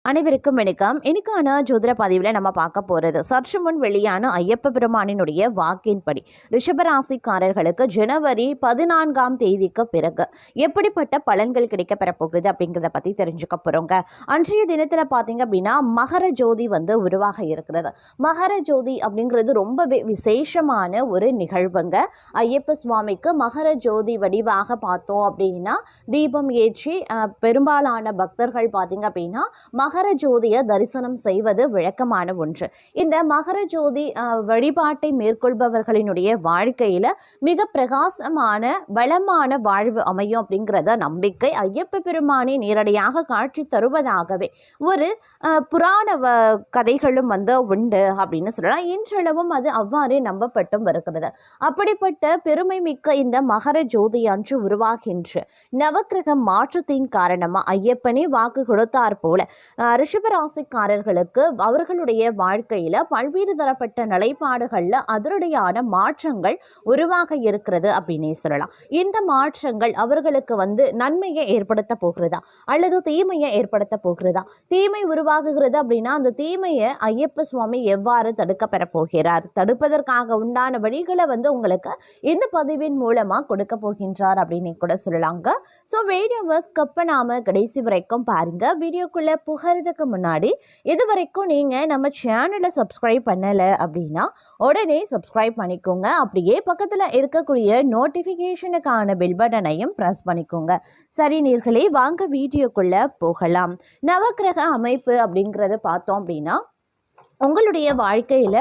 அனைவருக்கும் வணக்கம். இன்னைக்கான ஜோதிட பதிவில் நம்ம பார்க்க போகிறது சற்று முன் வெளியான ஐயப்ப பெருமானினுடைய வாக்கின்படி ரிஷபராசிக்காரர்களுக்கு ஜனவரி 14ஆம் தேதிக்கு பிறகு எப்படிப்பட்ட பலன்கள் கிடைக்க பெறப்போகுது அப்படிங்கிறத பற்றி தெரிஞ்சுக்க போகிறோங்க. அன்றைய தினத்தில் பார்த்தீங்க அப்படின்னா மகர ஜோதி உருவாக இருக்கிறது. மகர ஜோதி அப்படிங்கிறது ரொம்பவே விசேஷமான ஒரு நிகழ்வுங்க. ஐயப்ப சுவாமிக்கு மகர ஜோதி வடிவாக பார்த்தோம் அப்படின்னா தீபம் ஏற்றி பெரும்பாலான பக்தர்கள் பார்த்தீங்க அப்படின்னா மகர ஜோதியை தரிசனம் செய்வது வழக்கமான ஒன்று. இந்த மகர ஜோதி வழிபாட்டை மேற்கொள்பவர்களினுடைய வாழ்க்கையில மிக பிரகாசமான வளமான வாழ்வு அமையும் அப்படிங்கிறத நம்பிக்கை ஐயப்ப பெருமானே நேரடியாக காட்சி தருவதாகவே ஒரு புராண கதைகளும் உண்டு அப்படின்னு சொல்லலாம். இன்றளவும் அது அவ்வாறே நம்பப்பட்டும் வருகிறது. அப்படிப்பட்ட பெருமை மிக்க இந்த மகர ஜோதி அன்று உருவாகின்ற நவக்கிரக மாற்றத்தின் காரணமா ஐயப்பனே வாக்கு கொடுத்தார் போல ரிஷபராசிக்காரர்களுக்கு அவர்களுடைய வாழ்க்கையில பல்வேறு தரப்பட்ட நிலைப்பாடுகள்ல அதிரடியான மாற்றங்கள் உருவாக இருக்கிறது அப்படின்னே சொல்லலாம். இந்த மாற்றங்கள் அவர்களுக்கு நன்மையை ஏற்படுத்த போகிறதா அல்லது தீமையை ஏற்படுத்த போகிறதா? தீமை உருவாகுகிறது அப்படின்னா அந்த தீமையை ஐயப்ப சுவாமி எவ்வாறு தடுக்க பெற போகிறார், தடுப்பதற்காக உண்டான வழிகளை உங்களுக்கு இந்த பதிவின் மூலமா கொடுக்க போகின்றார் அப்படின்னு கூட சொல்லலாங்க. ஸோ வீடியோவை ஸ்கிப் பண்ணாம கடைசி வரைக்கும் பாருங்க. வீடியோக்குள்ள புகறதுக்கு முன்னாடி இதுவரைக்கும் நீங்க நம்ம சேனலை சப்ஸ்கிரைப் பண்ணல அப்படின்னா உடனே சப்ஸ்கிரைப் பண்ணிக்கோங்க. அப்படியே பக்கத்துல இருக்கக்கூடிய நோட்டிபிகேஷனுக்கான பெல் பட்டனையும் பிரஸ் பண்ணிக்கோங்க. சரி நேயர்களே, வாங்க வீடியோக்குள்ள போகலாம். நவக்கிரக அமைப்பு அப்படிங்கறத பார்த்தோம் அப்படின்னா உங்களுடைய வாழ்க்கையில்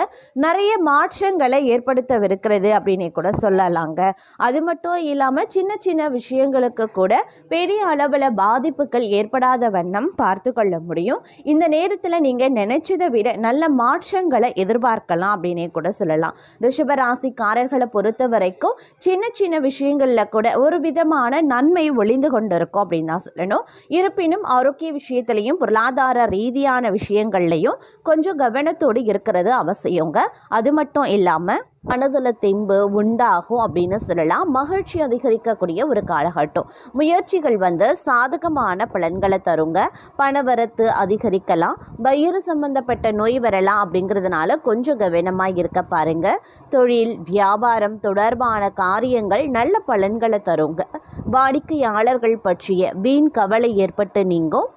நிறைய மாற்றங்களை ஏற்படுத்தவிருக்கிறது அப்படின்னு கூட சொல்லலாங்க. அது மட்டும் இல்லாமல் சின்ன சின்ன விஷயங்களுக்கு கூட பெரிய அளவில் பாதிப்புகள் ஏற்படாத வண்ணம் பார்த்து கொள்ள முடியும். இந்த நேரத்தில் நீங்கள் நினைச்சதை விட நல்ல மாற்றங்களை எதிர்பார்க்கலாம் அப்படின்னே கூட சொல்லலாம். ரிஷபராசிக்காரர்களை பொறுத்த வரைக்கும் சின்ன சின்ன விஷயங்களில் கூட ஒரு விதமான நன்மை ஒளிந்து கொண்டிருக்கும் அப்படின்னு தான் சொல்லணும். இருப்பினும் ஆரோக்கிய விஷயத்திலையும் பொருளாதார ரீதியான விஷயங்கள்லையும் கொஞ்சம் கவனத்தோடு இருக்கிறது அவசியங்க. அது மட்டும் இல்லாமல் மனதுல தெம்பு உண்டாகும் அப்படின்னு சொல்லலாம். மகிழ்ச்சி அதிகரிக்கக்கூடிய ஒரு காலகட்டம். முயற்சிகள் சாதகமான பலன்களை தருங்க. பணவரத்து அதிகரிக்கலாம். வயிறு சம்பந்தப்பட்ட நோய் வரலாம் அப்படிங்கிறதுனால கொஞ்சம் கவனமாக இருக்க பாருங்க. தொழில் வியாபாரம் தொடர்பான காரியங்கள் நல்ல பலன்களை தருங்க. வாடிக்கையாளர்கள் பற்றிய வீண் கவலை ஏற்பட்டு நீங்கும்.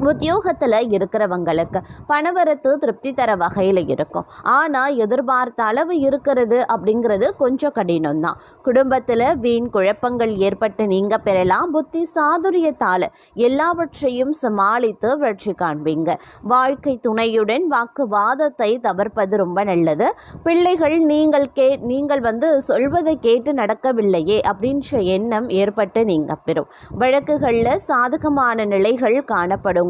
உத்தியோகத்தில் இருக்கிறவங்களுக்கு பணவரத்து திருப்தி தர வகையில் இருக்கும். ஆனால் எதிர்பார்த்த அளவு இருக்கிறது அப்படிங்கிறது கொஞ்சம் கடினம்தான். குடும்பத்தில் வீண் குழப்பங்கள் ஏற்பட்டு நீங்க பெறலாம். புத்தி சாதுரியத்தால் எல்லாவற்றையும் சமாளித்து வெற்றி காண்பீங்க. வாழ்க்கை துணையுடன் வாக்குவாதத்தை தவிர்ப்பது ரொம்ப நல்லது. பிள்ளைகள் நீங்கள் சொல்வதை கேட்டு நடக்கவில்லையே அப்படின்ற எண்ணம் ஏற்பட்டு நீங்க பெறும். வழக்குகளில் சாதகமான நிலைகள் காணப்படும்.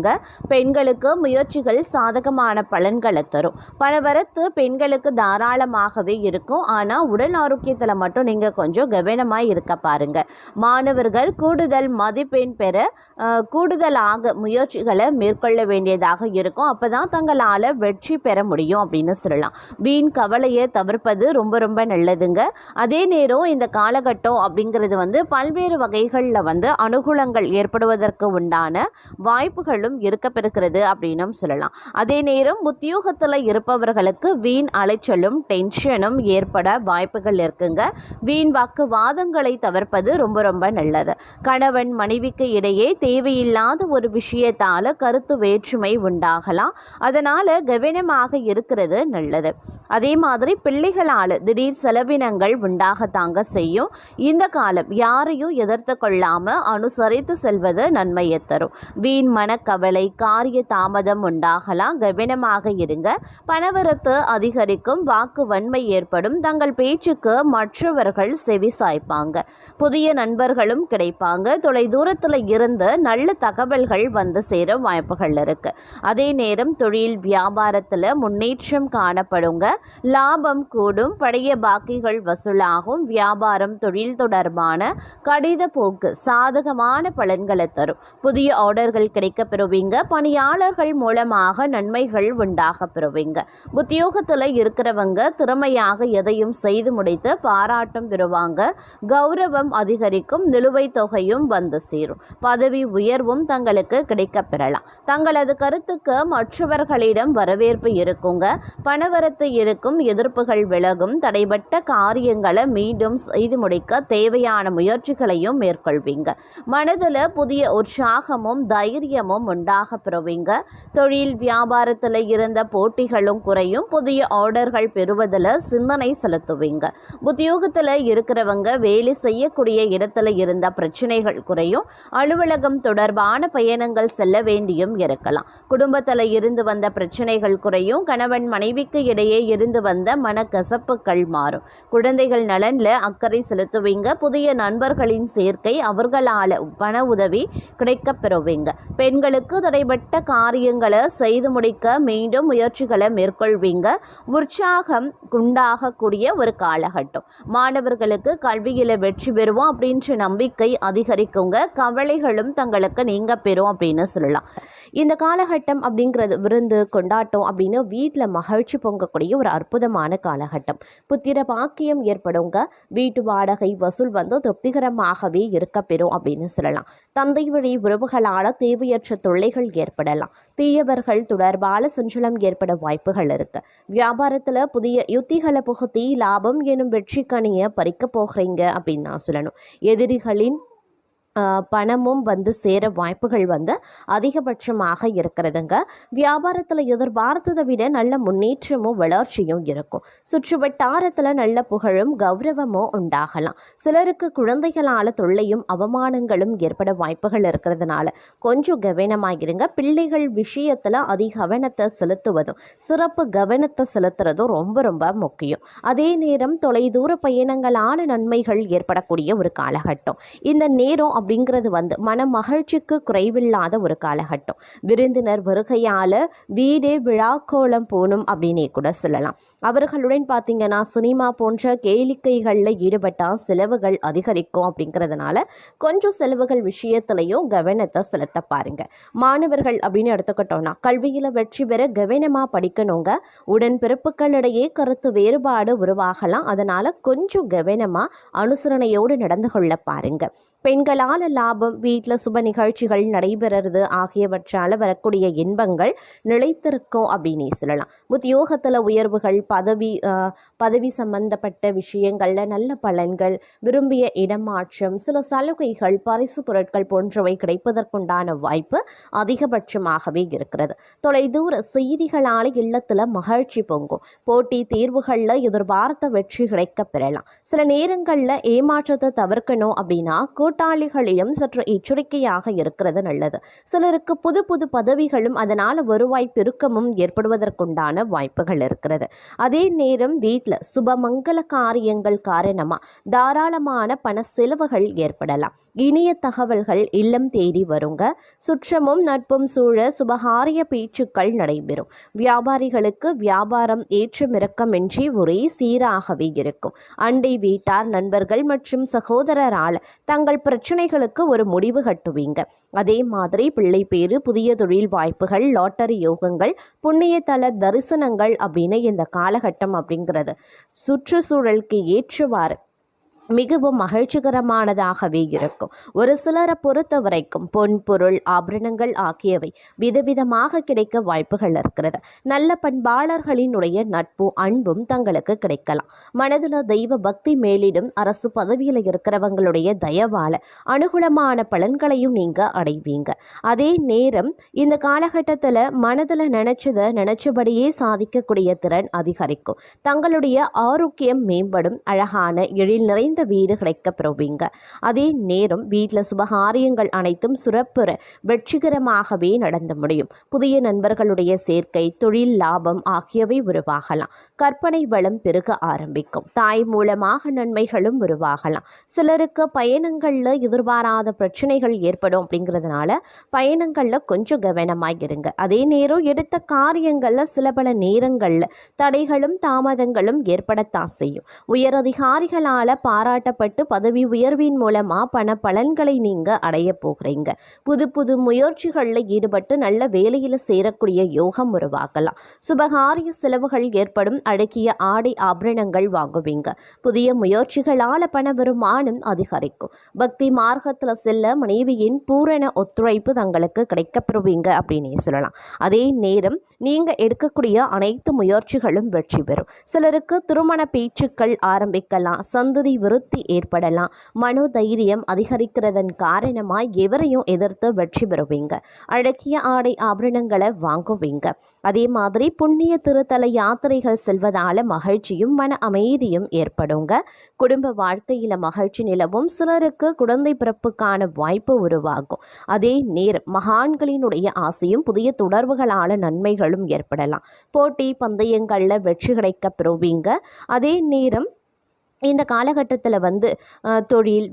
பெண்களுக்கு முயற்சிகள் சாதகமான பலன்களை தரும். பணவரத்து பெண்களுக்கு தாராளமாகவே இருக்கும். ஆனால் உடல் ஆரோக்கியத்தில் மட்டும் நீங்க கொஞ்சம் கவனமாய் இருக்க பாருங்க. மாணவர்கள் கூடுதல் மதிப்பெண் பெற கூடுதலாக முயற்சிகளை மேற்கொள்ள வேண்டியதாக இருக்கும். அப்பதான் தங்களால் வெற்றி பெற முடியும் அப்படின்னு சொல்லலாம். வீண் கவலையை தவிர்ப்பது ரொம்ப ரொம்ப நல்லதுங்க. அதே நேரம் இந்த காலகட்டம் அப்படிங்கிறது பல்வேறு வகைகளில் அனுகூலங்கள் ஏற்படுவதற்கு உண்டான வாய்ப்புகள் இருக்கப்பெறுகிறது அப்படின்னு சொல்லலாம். அதே நேரம் உத்தியோகத்தில் இருப்பவர்களுக்கு வீண் அலைச்சலும் டென்ஷனும் ஏற்பட வாய்ப்புகள் இருக்குங்க. வீண் வாக்குவாதங்களை தவிர்ப்பது ரொம்ப ரொம்ப நல்லது. கணவன் மனைவிக்கு இடையே தேவையில்லாத ஒரு விஷயத்தால கருத்து வேற்றுமை உண்டாகலாம். அதனால கவனமாக இருக்கிறது நல்லது. அதே மாதிரி பிள்ளைகளால் திடீர் செலவினங்கள் உண்டாகத்தாங்க செய்யும். இந்த காலம் யாரையும் எதிர்த்து கொள்ளாம அனுசரித்து செல்வது நன்மையை தரும். வீண் கவலை காரிய தாமதம் உண்டாகலாம். கவனமாக இருங்க. பணவரத்து அதிகரிக்கும். வாக்கு வன்மை ஏற்படும். தங்கள் பேச்சுக்கு மற்றவர்கள் செவி சாய்ப்பாங்க. புதிய நண்பர்களும் கிடைப்பாங்க. தொலை தூரத்தில் இருந்து நல்ல தகவல்கள் சேர வாய்ப்புகள் இருக்கு. அதே நேரம் தொழில் வியாபாரத்தில் முன்னேற்றம் காணப்படுங்க. லாபம் கூடும். பழைய பாக்கிகள் வசூலாகும். வியாபாரம் தொழில் தொடர்பான கடித போக்கு சாதகமான பலன்களை தரும். புதிய ஆர்டர்கள் கிடைக்கப்பெறும். பெறுவீங்க. பணியாளர்கள் மூலமாக நன்மைகள் உண்டாக பெறுவீங்க. உத்தியோகத்தில் இருக்கிறவங்க திறமையாக எதையும் செய்து முடித்து பாராட்டும் பெறுவாங்க. கௌரவம் அதிகரிக்கும். நிலுவைத் தொகையும் வந்து சேரும். பதவி உயர்வும் தங்களுக்கு கிடைக்க பெறலாம். தங்களது கருத்துக்கு மற்றவர்களிடம் வரவேற்பு இருக்குங்க. பணவரத்து இருக்கும். எதிர்ப்புகள் விலகும். தடைபட்ட காரியங்களை மீண்டும் செய்து முடிக்க தேவையான முயற்சிகளையும் மேற்கொள்வீங்க. மனதில் புதிய உற்சாகமும் தைரியமும் உண்டாக பெறுவீங்க. தொழில் வியாபாரத்தில் இருந்த போட்டிகளும் குறையும். புதிய ஆர்டர்கள் பெறுவதில் சிந்தனை செலுத்துவீங்க. உத்தியோகத்தில் இருக்கிறவங்க வேலை செய்யக்கூடிய இடத்துல இருந்த பிரச்சனைகள் குறையும். அலுவலகம் தொடர்பான பயணங்கள் செல்ல வேண்டியும் இருக்கலாம். குடும்பத்தில் இருந்து வந்த பிரச்சனைகள் குறையும். கணவன் மனைவிக்கு இடையே இருந்து வந்த மனக்கசப்புகள் மாறும். குழந்தைகள் நலன்ல அக்கறை செலுத்துவீங்க. புதிய நண்பர்களின் சேர்க்கை. அவர்களால் பண உதவி கிடைக்க பெறுவீங்க. பெண்களுக்கு தடைபட்ட காரியங்களை செய்து முடிக்க மீண்டும் முயற்சிகளை மேற்கொள்வீங்க. உற்சாகம் உண்டாகக்கூடிய ஒரு காலகட்டம். மாணவர்களுக்கு கல்வியில் வெற்றி பெறுவோம் அப்படின்ற நம்பிக்கை அதிகரிக்குங்க. கவலைகளும் தங்களுக்கு நீங்க பெறும் அப்படின்னு சொல்லலாம். இந்த காலகட்டம் அப்படிங்கிறது விருந்து கொண்டாட்டம் அப்படின்னு வீட்டில் மகிழ்ச்சி பொங்கக்கூடிய ஒரு அற்புதமான காலகட்டம். புத்திர பாக்கியம் ஏற்படுங்க. வீட்டு வாடகை வசூல் வந்து திருப்திகரமாகவே இருக்க பெறும் அப்படின்னு சொல்லலாம். தந்தை வழி உறவுகளால் தேவையற்ற தொல்லைகள் ஏற்படலாம். தீயவர்கள் தொடர்பான சஞ்சலம் ஏற்பட வாய்ப்புகள் இருக்கு. வியாபாரத்தில் புதிய யுத்திகளை புகுத்தி லாபம் எனும் வெற்றி கனியை பறிக்க போகிறீங்க அப்படின்னு நான் சொல்லணும். எதிரிகளின் பணமும் வந்து சேர வாய்ப்புகள் வந்து அதிகபட்சமாக இருக்கிறதுங்க. வியாபாரத்தில் எதிர்பார்த்ததை விட நல்ல முன்னேற்றமும் வளர்ச்சியும் இருக்கும். சுற்று வட்டாரத்தில் நல்ல புகழும் கௌரவமும் உண்டாகலாம். சிலருக்கு குழந்தைகளால் தொல்லையும் அவமானங்களும் ஏற்பட வாய்ப்புகள் இருக்கிறதுனால கொஞ்சம் கவனமாகிருங்க. பிள்ளைகள் விஷயத்தில் அதிக கவனத்தை செலுத்துவதும் சிறப்பு கவனத்தை செலுத்துறதும் ரொம்ப ரொம்ப முக்கியம். அதே நேரம் தொலைதூர பயணங்களான நன்மைகள் ஏற்படக்கூடிய ஒரு காலகட்டம். இந்த நேரம் அப்படிங்கிறது வந்து மன மகிழ்ச்சிக்கு குறைவில்லாத ஒரு காலகட்டம். விருந்தினர் வருகையால் வீடே விழாக்கோலம் போகணும் அப்படின்னே கூட சொல்லலாம். அவர்களுடன் பார்த்தீங்கன்னா சினிமா போன்ற கேளிக்கைகளில் ஈடுபட்டால் செலவுகள் அதிகரிக்கும். அப்படிங்கிறதுனால கொஞ்சம் செலவுகள் விஷயத்திலையும் கவனத்தை செலுத்த பாருங்க. மாணவர்கள் அப்படின்னு எடுத்துக்கிட்டோம்னா கல்வியில் வெற்றி பெற கவனமாக படிக்கணுங்க. உடன்பிறப்புகளிடையே கருத்து வேறுபாடு உருவாகலாம். அதனால் கொஞ்சம் கவனமாக அனுசரணையோடு நடந்து கொள்ள பாருங்க. பெண்களால் லாபம், வீட்டில் சுப நிகழ்ச்சிகள் நடைபெறுறது ஆகியவற்றால் வரக்கூடிய இன்பங்கள் நிலைத்திருக்கும் அப்படின்னு சொல்லலாம். உத்தியோகத்தில் உயர்வுகள், பதவி சம்பந்தப்பட்ட விஷயங்களில் நல்ல பலன்கள், விரும்பிய இடமாற்றம், சில சலுகைகள், பரிசு பொருட்கள் போன்றவை கிடைப்பதற்குண்டான வாய்ப்பு அதிகபட்சமாகவே இருக்கிறது. தொலைதூர செய்திகளால் இல்லத்தில் மகிழ்ச்சி பொங்கும். போட்டி தேர்வுகளில் எதிர்பார்த்த வெற்றி கிடைக்க பெறலாம். சில நேரங்களில் ஏமாற்றத்தை தவிர்க்கணும் அப்படின்னா கூட்டாளிகளிடம் சற்று எச்சரிக்கையாக இருக்கிறது நல்லது. சிலருக்கு புது புது பதவிகளும் அதனால் வருவாய் பெருக்கமும் ஏற்படுவதற்குண்டான வாய்ப்புகள் இருக்கிறது. அதே நேரம் வீட்டில் சுபமங்கல காரியங்கள் காரணமாக தாராளமான பண செலவுகள் ஏற்படலாம். இனிய தகவல்கள் இல்லம் தேடி வருங்க. சுற்றமும் நட்பும் சூழ சுபகாரிய பேச்சுக்கள் நடைபெறும். வியாபாரிகளுக்கு வியாபாரம் ஏற்றமிறக்கமின்றி ஒரே சீராகவே இருக்கும். அண்டை வீட்டார், நண்பர்கள் மற்றும் சகோதரரால் தங்கள் பிரச்சனைகளுக்கு ஒரு முடிவு கட்டுவீங்க. அதே மாதிரி பிள்ளை பேரு, புதிய தொழில் வாய்ப்புகள், லாட்டரி யோகங்கள், புண்ணிய தல தரிசனங்கள் அப்படின்னு இந்த காலகட்டம் அப்படிங்கிறது சுற்றுச்சூழலுக்கு ஏற்றவாறு மிகவும் மகிழ்ச்சிகரமானதாகவே இருக்கும். ஒரு சிலரை பொறுத்த வரைக்கும் பொன் பொருள் ஆபரணங்கள் ஆகியவை விதவிதமாக கிடைக்க வாய்ப்புகள் இருக்கிறது. நல்ல பண்பாளர்களினுடைய நட்பும் அன்பும் தங்களுக்கு கிடைக்கலாம். மனதில் தெய்வ பக்தி மேலிடும். அரசு பதவியில் இருக்கிறவங்களுடைய தயவால அனுகூலமான பலன்களையும் நீங்க அடைவீங்க. அதே நேரம் இந்த காலகட்டத்தில் மனதில் நினைச்சபடியே சாதிக்கக்கூடிய திறன் அதிகரிக்கும். தங்களுடைய ஆரோக்கியம் மேம்படும். அழகான எழில் நிறைந்த வீடு கிடைக்க பெறுவீங்க. அதே நேரம் வீட்டில் சுபகாரியங்கள் அனைத்தும் சிறப்புற வெற்றிகரமாகவே நடந்து முடியும். புதிய நண்பர்களுடைய சேர்க்கை, தொழில் லாபம் ஆகியவை உருவாகலாம். கற்பனை வளம் பெருக ஆரம்பிக்கும். தாய் மூலமாக நன்மைகளும் உருவாகலாம். சிலருக்கு பயணங்களில் எதிர்பாராத பிரச்சனைகள் ஏற்படும். அப்படிங்கிறதுனால பயணங்களில் கொஞ்சம் கவனமாக இருங்க. அதே நேரம் எடுத்த காரியங்களில் சில பல நேரங்களில் தடைகளும் தாமதங்களும் ஏற்படத்தான் செய்யும். உயர் அதிகாரிகளால் பாராட்டப்பட்டு பதவி உயர்வின் மூலமாக பண பலன்களை நீங்கள் அடைய போகிறீங்க. புது புது முயற்சிகளில் ஈடுபட்டு நல்ல வேலையில் சேரக்கூடிய யோகம் உருவாகலாம். சுபகாரிய செலவுகள் ஏற்படும். அழகிய ஆடை ஆபரணங்கள் வாங்குவீங்க. புதிய முயற்சிகளால் பண வருமானம் அதிகரிக்கும். பக்தி மார்க்கத்தில் செல்ல மனைவியின் பூரண ஒத்துழைப்பு தங்களுக்கு கிடைக்கப்பெறுவீங்க அப்படின்னே சொல்லலாம். அதே நேரம் நீங்கள் எடுக்கக்கூடிய அனைத்து முயற்சிகளும் வெற்றி பெறும். சிலருக்கு திருமண பேச்சுக்கள் ஆரம்பிக்கலாம். சந்ததி விருத்தி ஏற்படலாம். மனோதைரியம் அதிகரிக்கிறதன் காரணமாக எவரையும் எதிர்த்து வெற்றி பெறுவீங்க. அழகிய ஆடை ஆபரணங்களை வாங்குவீங்க. அதே மாதிரி புண்ணிய திருத்தல யாத்திரைகள் செல்வதால மகிழ்ச்சியும் மன அமைதியும் ஏற்படுங்க. குடும்ப வாழ்க்கையில மகிழ்ச்சி நிலவும். சிலருக்கு குழந்தை பிறப்புக்கான வாய்ப்பு உருவாகும். அதே நேரம் மகான்களினுடைய ஆசையும் புதிய தொடர்புகளான நன்மைகளும் ஏற்படலாம். போட்டி பந்தயங்களில் வெற்றி கிடைக்க பெறுவீங்க. அதே நேரம் இந்த காலகட்டத்தில் தொழில்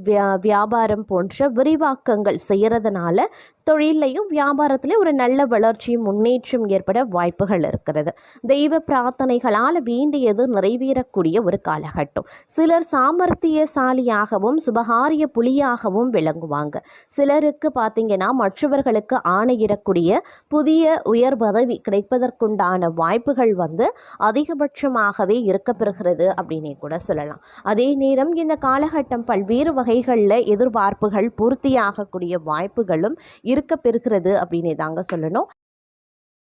வியாபாரம் போன்ற விரிவாக்கங்கள் செய்கிறதுனால தொழிலையும் வியாபாரத்திலையும் ஒரு நல்ல வளர்ச்சியும் முன்னேற்றம் ஏற்பட வாய்ப்புகள் இருக்கிறது. தெய்வ பிரார்த்தனைகளால் வேண்டியது நிறைவேறக்கூடிய ஒரு காலகட்டம். சிலர் சாமர்த்தியசாலியாகவும் சுபகாரிய புலியாகவும் விளங்குவாங்க. சிலருக்கு பார்த்தீங்கன்னா மற்றவர்களுக்கு ஆணையிடக்கூடிய புதிய உயர் பதவி கிடைப்பதற்குண்டான வாய்ப்புகள் அதிகபட்சமாகவே இருக்கப்பெறுகிறது அப்படின்னே கூட சொல்லலாம். அதே நேரம் இந்த காலகட்டம் பல்வேறு வகைகளில் எதிர்பார்ப்புகள் பூர்த்தியாகக்கூடிய வாய்ப்புகளும் இருக்க பெறுகிறது அப்படின்னே தாங்க சொல்லணும்.